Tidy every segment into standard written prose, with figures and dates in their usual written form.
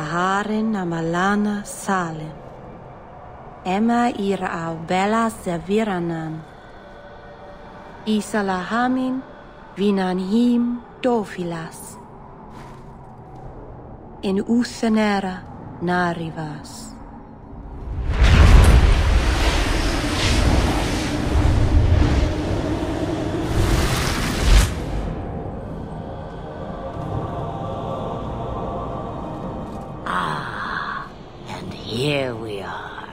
Harin amalana salen. Emma ira au bella zaviranan. Isalahamin vinanhim dofilas. In usenera narivas. Here we are.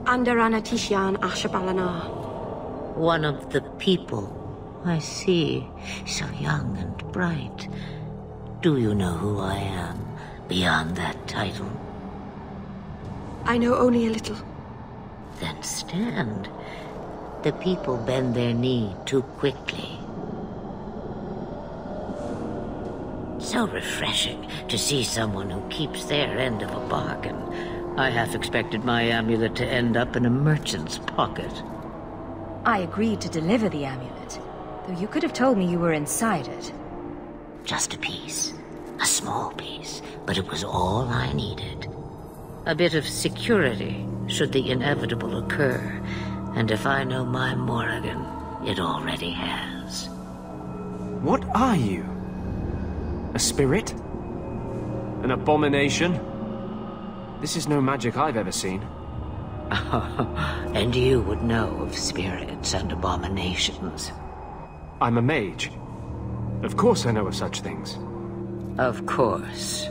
Under Anatishan Ashabalana. One of the people. I see. So young and bright. Do you know who I am, beyond that title? I know only a little. Then stand. The people bend their knee too quickly. So refreshing to see someone who keeps their end of a bargain. I half expected my amulet to end up in a merchant's pocket. I agreed to deliver the amulet, though you could have told me you were inside it. Just a piece. A small piece, but it was all I needed. A bit of security, should the inevitable occur. And if I know my Morrigan, it already has. What are you? A spirit? An abomination? This is no magic I've ever seen. And you would know of spirits and abominations. I'm a mage. Of course I know of such things. Of course.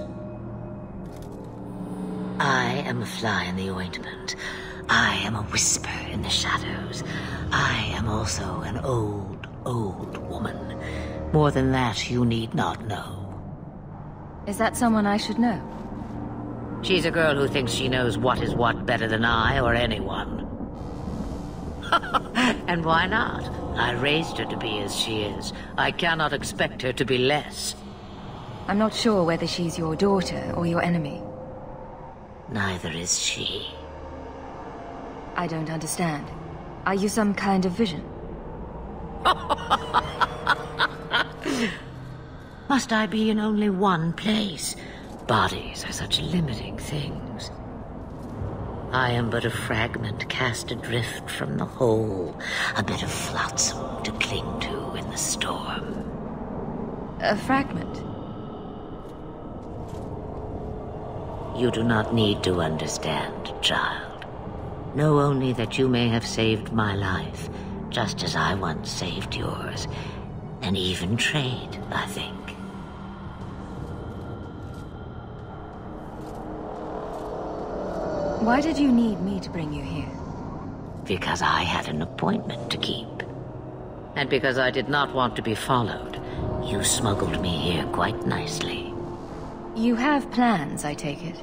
I am a fly in the ointment. I am a whisper in the shadows. I am also an old, old woman. More than that, you need not know. Is that someone I should know? She's a girl who thinks she knows what is what better than I or anyone. And why not? I raised her to be as she is. I cannot expect her to be less. I'm not sure whether she's your daughter or your enemy. Neither is she. I don't understand. Are you some kind of vision? Must I be in only one place? Bodies are such limiting things. I am but a fragment cast adrift from the whole, a bit of flotsam to cling to in the storm. A fragment? You do not need to understand, child. Know only that you may have saved my life, just as I once saved yours. An even trade, I think. Why did you need me to bring you here? Because I had an appointment to keep. And because I did not want to be followed, you smuggled me here quite nicely. You have plans, I take it?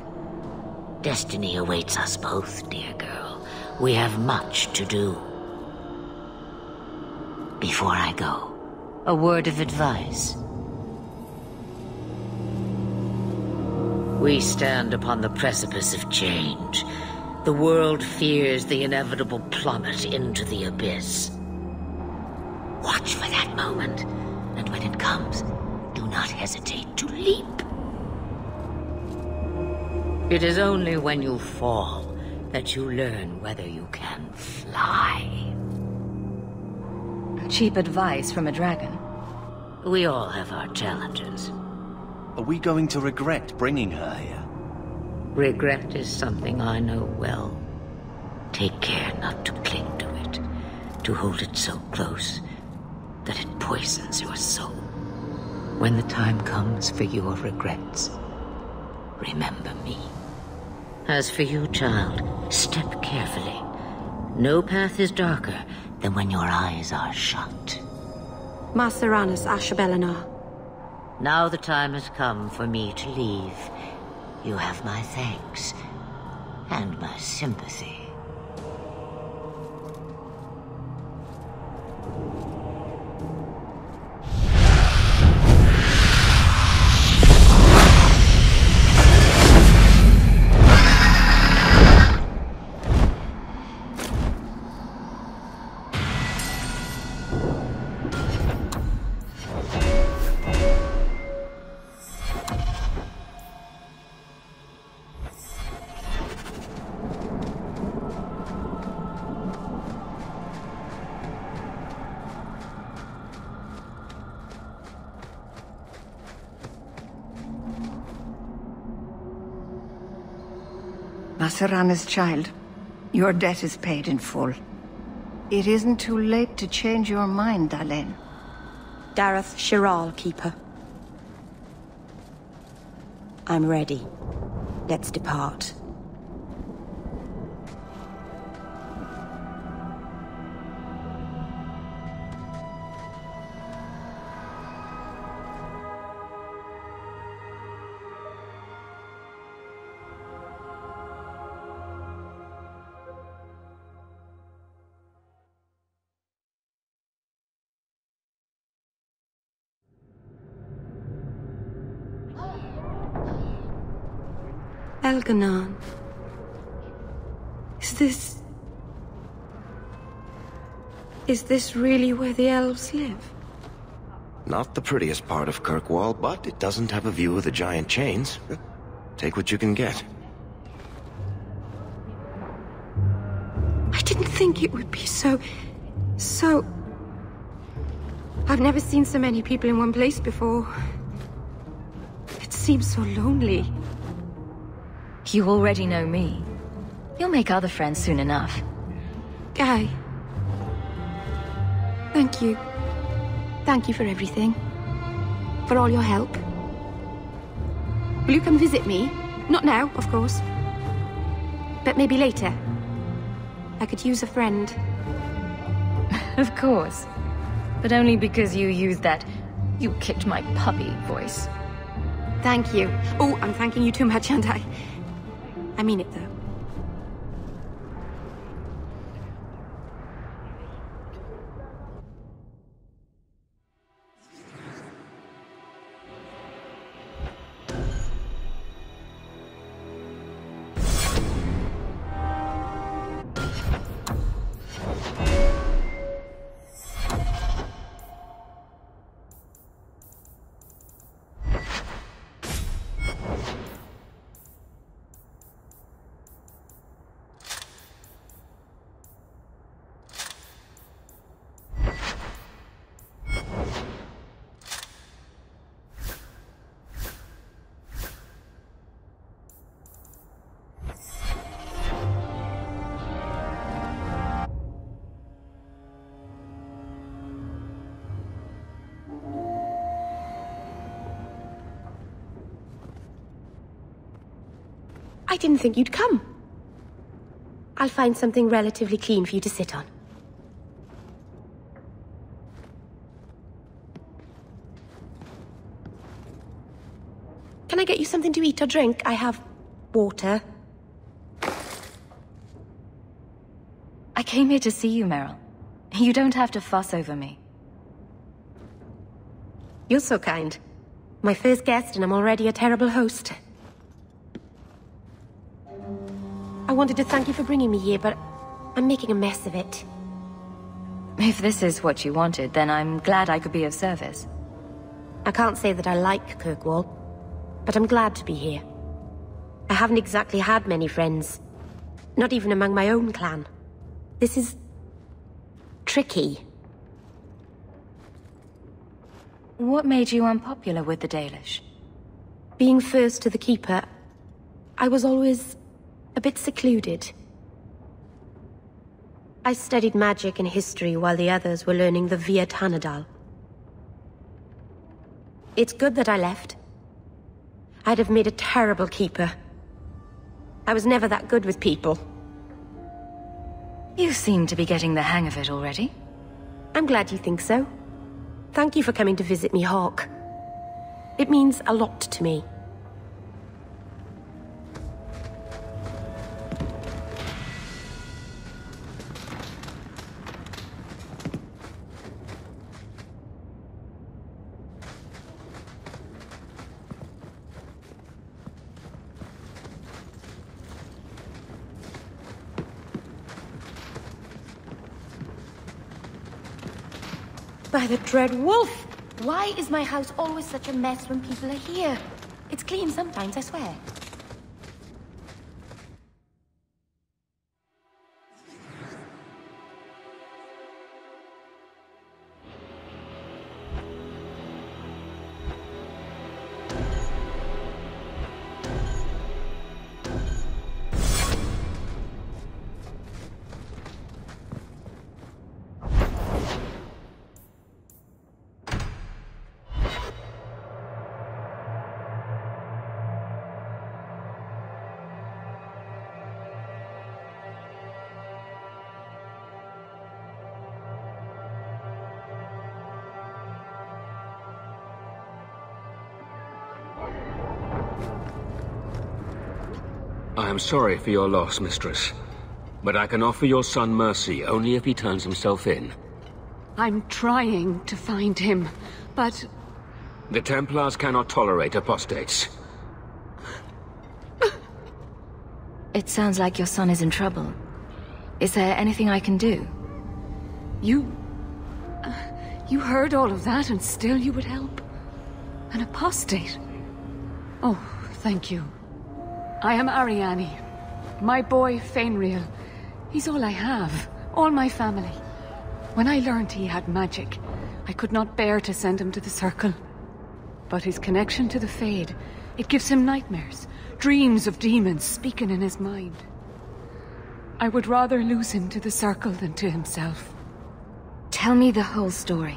Destiny awaits us both, dear girl. We have much to do. Before I go, a word of advice. We stand upon the precipice of change. The world fears the inevitable plummet into the abyss. Watch for that moment, and when it comes, do not hesitate to leap. It is only when you fall that you learn whether you can fly. Cheap advice from a dragon. We all have our challenges. Are we going to regret bringing her here? Regret is something I know well. Take care not to cling to it, to hold it so close that it poisons your soul. When the time comes for your regrets, remember me. As for you, child, step carefully. No path is darker than when your eyes are shut. Maseranas Ashabelana. Now the time has come for me to leave. You have my thanks and my sympathy. Masarana's child, your debt is paid in full. It isn't too late to change your mind, Dalen. Dareth Shiral, Keeper. I'm ready. Let's depart. Elganon. Is this really where the elves live? Not the prettiest part of Kirkwall, but it doesn't have a view of the giant chains. Take what you can get. I didn't think it would be so... I've never seen so many people in one place before. It seems so lonely. You already know me. You'll make other friends soon enough. Guy. Thank you. Thank you for everything. For all your help. Will you come visit me? Not now, of course. But maybe later. I could use a friend. Of course. But only because you used that "you kicked my puppy" voice. Thank you. Oh, I'm thanking you too much, aren't I? I mean it, though. I didn't think you'd come. I'll find something relatively clean for you to sit on. Can I get you something to eat or drink? I have water. I came here to see you, Meryl. You don't have to fuss over me. You're so kind. My first guest, and I'm already a terrible host. I wanted to thank you for bringing me here, but I'm making a mess of it. If this is what you wanted, then I'm glad I could be of service. I can't say that I like Kirkwall, but I'm glad to be here. I haven't exactly had many friends. Not even among my own clan. This is... tricky. What made you unpopular with the Dalish? Being first to the Keeper, I was always a bit secluded. I studied magic and history while the others were learning the Via Tanadal. It's good that I left. I'd have made a terrible Keeper. I was never that good with people. You seem to be getting the hang of it already. I'm glad you think so. Thank you for coming to visit me, Hawk. It means a lot to me. By the dread wolf! Why is my house always such a mess when people are here? It's clean sometimes, I swear. I am sorry for your loss, mistress. But I can offer your son mercy only if he turns himself in. I'm trying to find him, but... The Templars cannot tolerate apostates. It sounds like your son is in trouble. Is there anything I can do? You heard all of that and still you would help? An apostate? Oh, thank you. I am Ariane. My boy, Fenrir. He's all I have. All my family. When I learned he had magic, I could not bear to send him to the Circle. But his connection to the Fade, it gives him nightmares. Dreams of demons speaking in his mind. I would rather lose him to the Circle than to himself. Tell me the whole story.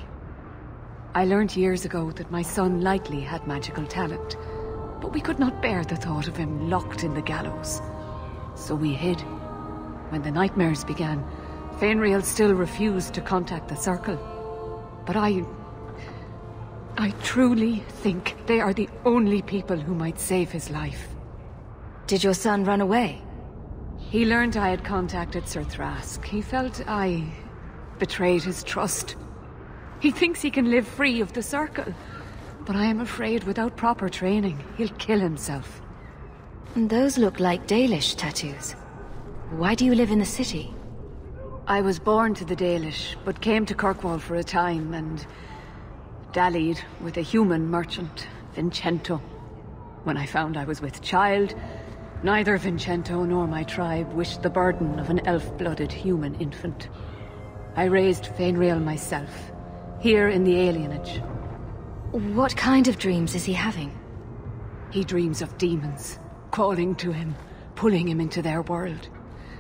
I learned years ago that my son likely had magical talent, but we could not bear the thought of him locked in the gallows. So we hid. When the nightmares began, Fenrir still refused to contact the Circle. But I truly think they are the only people who might save his life. Did your son run away? He learned I had contacted Sir Thrask. He felt I betrayed his trust. He thinks he can live free of the Circle, but I am afraid without proper training, he'll kill himself. Those look like Dalish tattoos. Why do you live in the city? I was born to the Dalish, but came to Kirkwall for a time and dallied with a human merchant, Vincento. When I found I was with child, neither Vincento nor my tribe wished the burden of an elf-blooded human infant. I raised Fenrir myself, here in the alienage. What kind of dreams is he having? He dreams of demons, calling to him, pulling him into their world.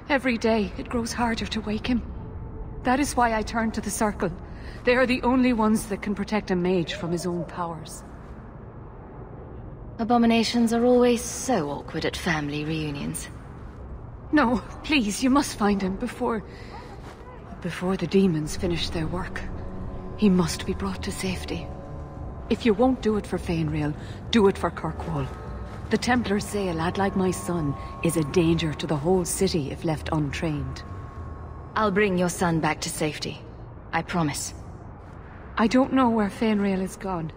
Every day, it grows harder to wake him. That is why I turned to the Circle. They are the only ones that can protect a mage from his own powers. Abominations are always so awkward at family reunions. No, please, you must find him before the demons finish their work. He must be brought to safety. If you won't do it for Fenrir, do it for Kirkwall. The Templars say a lad like my son is a danger to the whole city if left untrained. I'll bring your son back to safety. I promise. I don't know where Fenrir is gone,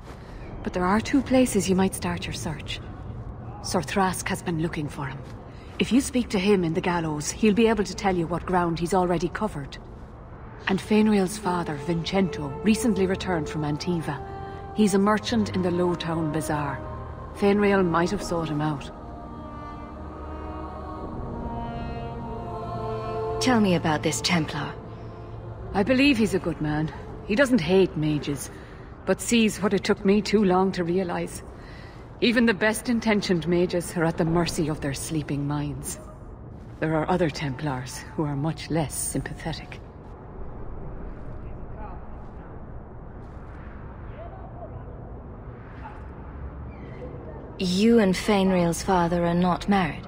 but there are 2 places you might start your search. Sir Thrask has been looking for him. If you speak to him in the gallows, he'll be able to tell you what ground he's already covered. And Fenrir's father, Vincento, recently returned from Antiva. He's a merchant in the Lowtown Bazaar. Fenrir might have sought him out. Tell me about this Templar. I believe he's a good man. He doesn't hate mages, but sees what it took me too long to realize. Even the best-intentioned mages are at the mercy of their sleeping minds. There are other Templars who are much less sympathetic. You and Fenrir's father are not married?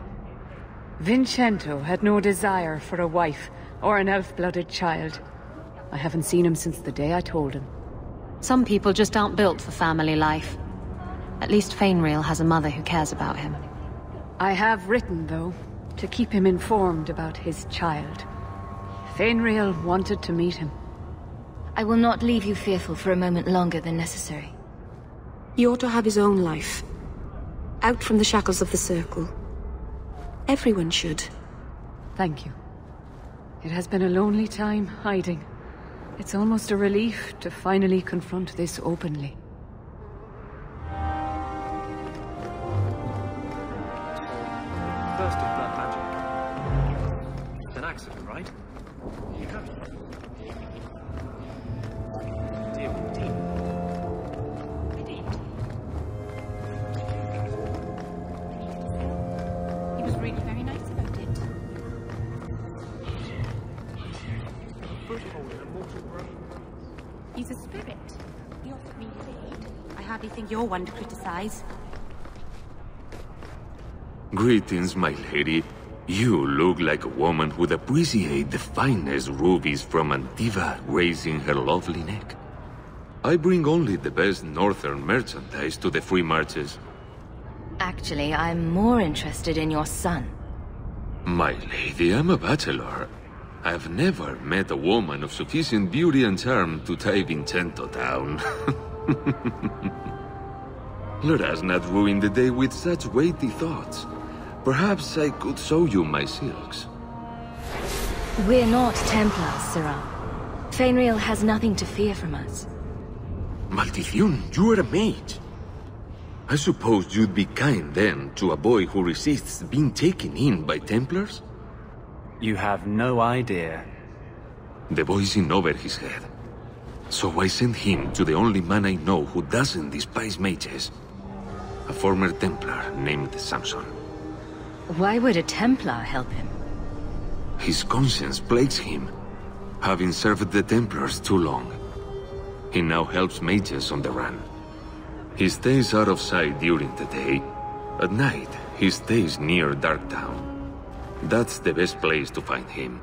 Vincento had no desire for a wife or an elf-blooded child. I haven't seen him since the day I told him. Some people just aren't built for family life. At least Fenrir has a mother who cares about him. I have written, though, to keep him informed about his child. Fenrir wanted to meet him. I will not leave you fearful for a moment longer than necessary. He ought to have his own life. Out from the shackles of the Circle. Everyone should. Thank you. It has been a lonely time hiding. It's almost a relief to finally confront this openly. First of blood magic. It's an accident, right? You have to deal with the demon. I did. He was really very nice about it. He's a spirit. He offered me his aid. I hardly think you're one to criticize. Greetings, my lady. You look like a woman who'd appreciate the finest rubies from Antiva raising her lovely neck. I bring only the best northern merchandise to the free marches. Actually, I'm more interested in your son. My lady, I'm a bachelor. I've never met a woman of sufficient beauty and charm to tie Vincento down. Let us not ruin the day with such weighty thoughts. Perhaps I could show you my silks. We're not Templars, Sirrah. Fainriel has nothing to fear from us. Maldición, you are a mage. I suppose you'd be kind then to a boy who resists being taken in by Templars? You have no idea. The boy's in over his head. So I sent him to the only man I know who doesn't despise mages. A former Templar named Samson. Why would a Templar help him? His conscience plagues him, having served the Templars too long. He now helps mages on the run. He stays out of sight during the day. At night, he stays near Darktown. That's the best place to find him.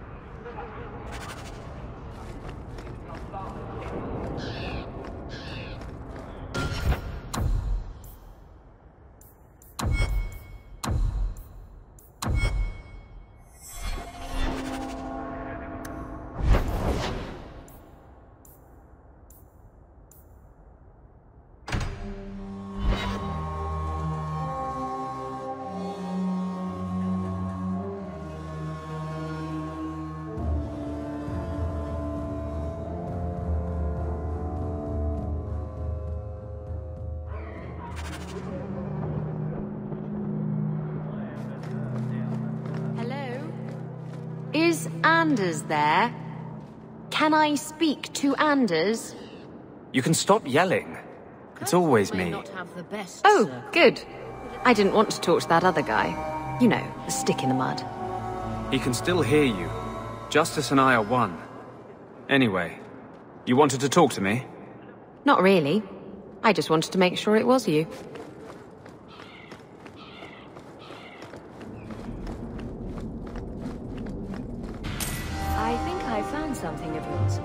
Is Anders there? Can I speak to Anders? You can stop yelling. It's always me. Oh, good. I didn't want to talk to that other guy. You know, the stick in the mud. He can still hear you. Justice and I are one. Anyway, you wanted to talk to me? Not really. I just wanted to make sure it was you. I think I found something of yours.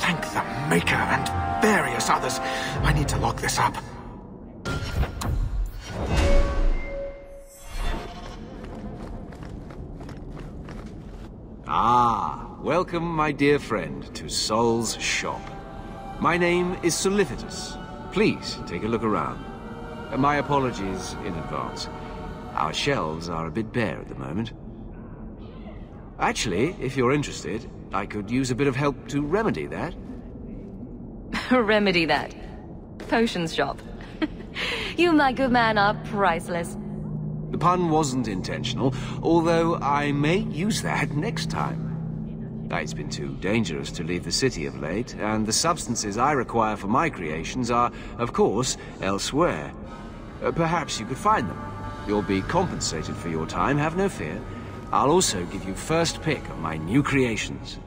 Thank the Maker and various others. I need to lock this up. Ah, welcome, my dear friend, to Sol's shop. My name is Solicitus. Please, take a look around. My apologies in advance. Our shelves are a bit bare at the moment. Actually, if you're interested, I could use a bit of help to remedy that. Remedy that. Potions shop. You, my good man, are priceless. The pun wasn't intentional, although I may use that next time. It's been too dangerous to leave the city of late, and the substances I require for my creations are, of course, elsewhere. Perhaps you could find them. You'll be compensated for your time, have no fear. I'll also give you first pick of my new creations.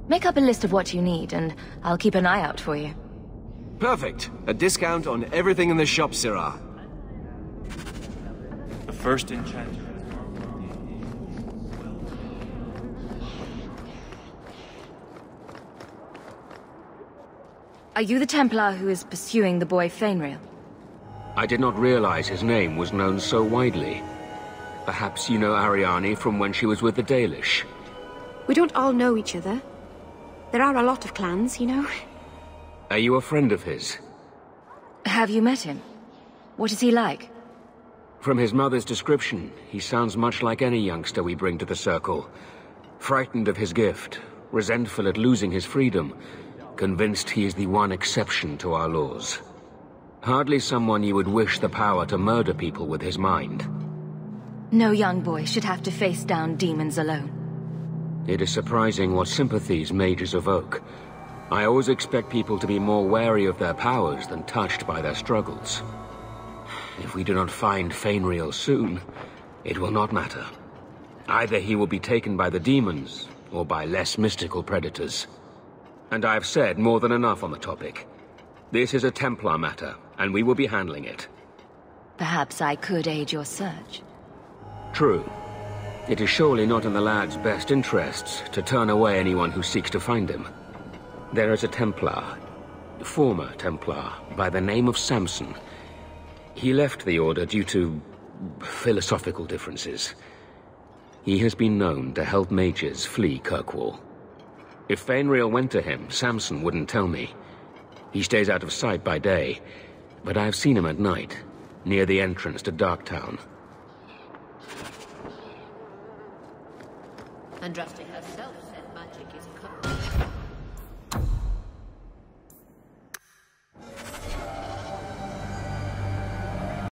Make up a list of what you need, and I'll keep an eye out for you. Perfect. A discount on everything in the shop, Sirrah. The first enchantment. Are you the Templar who is pursuing the boy Fainriel? I did not realize his name was known so widely. Perhaps you know Ariane from when she was with the Dalish. We don't all know each other. There are a lot of clans, you know. Are you a friend of his? Have you met him? What is he like? From his mother's description, he sounds much like any youngster we bring to the Circle. Frightened of his gift, resentful at losing his freedom, convinced he is the one exception to our laws. Hardly someone you would wish the power to murder people with his mind. No young boy should have to face down demons alone. It is surprising what sympathies mages evoke. I always expect people to be more wary of their powers than touched by their struggles. If we do not find Fainriel soon, it will not matter. Either he will be taken by the demons, or by less mystical predators. And I have said more than enough on the topic. This is a Templar matter, and we will be handling it. Perhaps I could aid your search. True. It is surely not in the lad's best interests to turn away anyone who seeks to find him. There is a Templar, former Templar, by the name of Samson. He left the Order due to philosophical differences. He has been known to help mages flee Kirkwall. If Fainriel went to him, Samson wouldn't tell me. He stays out of sight by day, but I've seen him at night, near the entrance to Darktown. Andraste herself said magic is cursed.